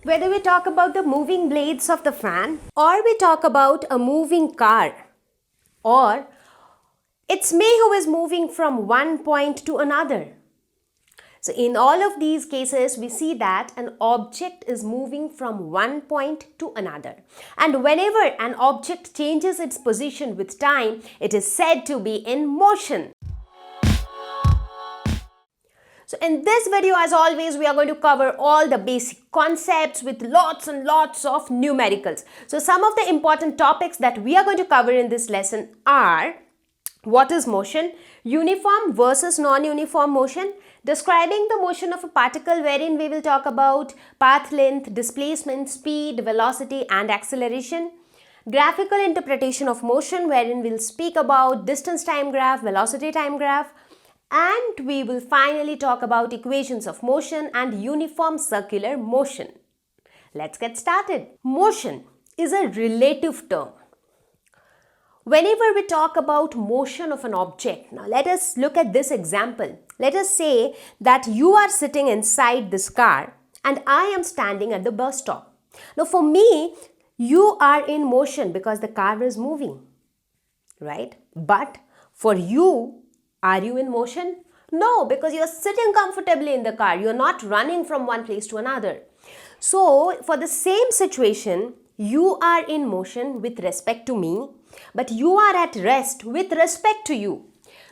Whether we talk about the moving blades of the fan, or we talk about a moving car, or it's me who is moving from one point to another. So in all of these cases, we see that an object is moving from one point to another. And whenever an object changes its position with time, it is said to be in motion. So in this video, as always, we are going to cover all the basic concepts with lots and lots of numericals. So some of the important topics that we are going to cover in this lesson are: what is motion, uniform versus non-uniform motion, describing the motion of a particle, wherein we will talk about path length, displacement, speed, velocity and acceleration, graphical interpretation of motion, wherein we'll speak about distance time graph, velocity time graph, and we will finally talk about equations of motion and uniform circular motion. Let's get started. Motion is a relative term. Whenever we talk about motion of an object, now let us look at this example. Let us say that you are sitting inside this car and I am standing at the bus stop. Now for me, you are in motion because the car is moving, right? But for you, are you in motion? No, because you are sitting comfortably in the car. You are not running from one place to another. So, for the same situation, you are in motion with respect to me, but you are at rest with respect to you.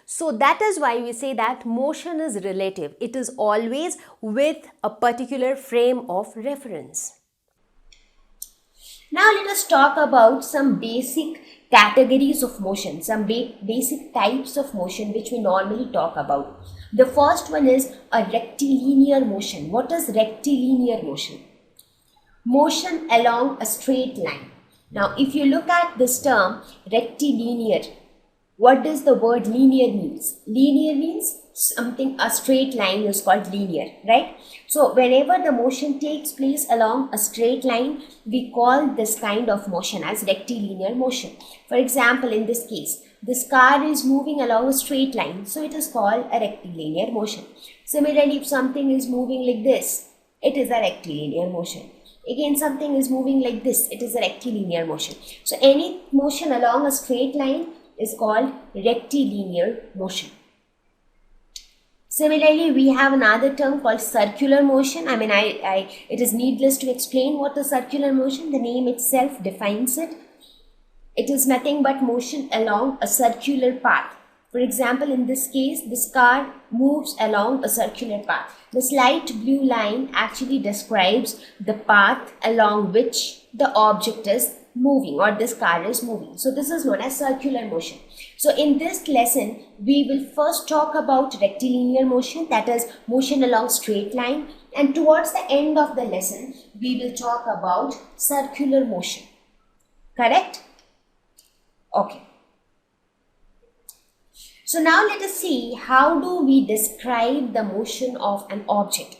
So, that is why we say that motion is relative. It is always with a particular frame of reference. Now, let us talk about some basic categories of motion, some basic types of motion which we normally talk about. The first one is a rectilinear motion. What is rectilinear motion? Motion along a straight line. Now, if you look at this term, rectilinear, what does the word linear means? Linear means something, a straight line is called linear, right? So whenever the motion takes place along a straight line, we call this kind of motion as rectilinear motion. For example, in this case, this car is moving along a straight line, so it is called a rectilinear motion. Similarly, if something is moving like this, it is a rectilinear motion. Again, something is moving like this, it is a rectilinear motion. So any motion along a straight line is called rectilinear motion. Similarly, we have another term called circular motion. It is needless to explain what is circular motion. The name itself defines it. It is nothing but motion along a circular path. For example, in this case, this car moves along a circular path. This light blue line actually describes the path along which the object is moving, or this car is moving. So this is known as circular motion. So in this lesson, we will first talk about rectilinear motion, that is motion along straight line, and towards the end of the lesson, we will talk about circular motion. Correct? Okay. So now let us see, how do we describe the motion of an object?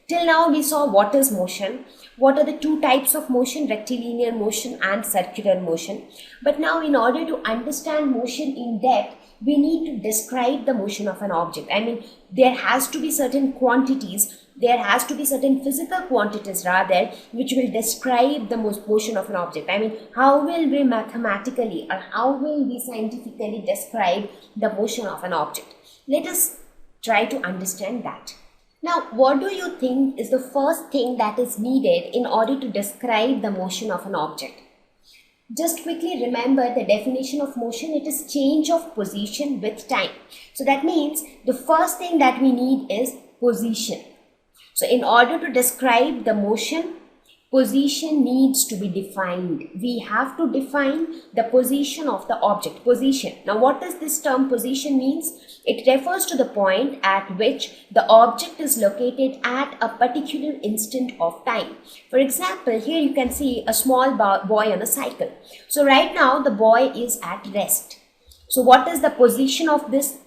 Till now we saw what is motion, what are the two types of motion, rectilinear motion and circular motion. But now in order to understand motion in depth, we need to describe the motion of an object. There has to be certain quantities, there has to be certain physical quantities rather, which will describe the motion of an object. How will we mathematically or how will we scientifically describe the motion of an object? Let us try to understand that. Now, what do you think is the first thing that is needed in order to describe the motion of an object? Just quickly remember the definition of motion. It is change of position with time. So that means the first thing that we need is position. So in order to describe the motion, position needs to be defined. We have to define the position of the object. Position. Now what does this term position means? It refers to the point at which the object is located at a particular instant of time. For example, here you can see a small boy on a cycle. So right now the boy is at rest. So what is the position of this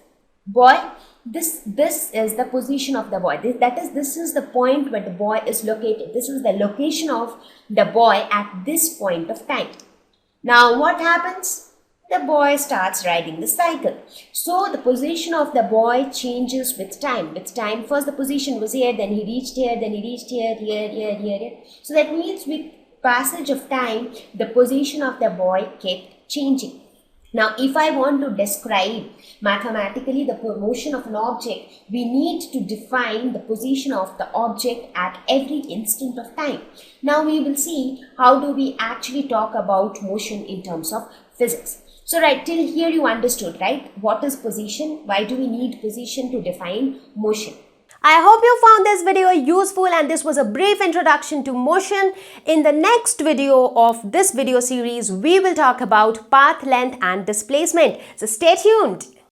boy? This is the position of the boy. This is the point where the boy is located. This is the location of the boy at this point of time. Now what happens? the boy starts riding the cycle. So the position of the boy changes with time. With time, first the position was here, then he reached here, then he reached here, here. So that means with passage of time, the position of the boy kept changing. Now, if I want to describe mathematically the motion of an object, we need to define the position of the object at every instant of time. Now, we will see how do we actually talk about motion in terms of physics. So, right, till here you understood, right? What is position? Why do we need position to define motion? I hope you found this video useful, and this was a brief introduction to motion. In the next video of this video series, we will talk about path length and displacement. So stay tuned.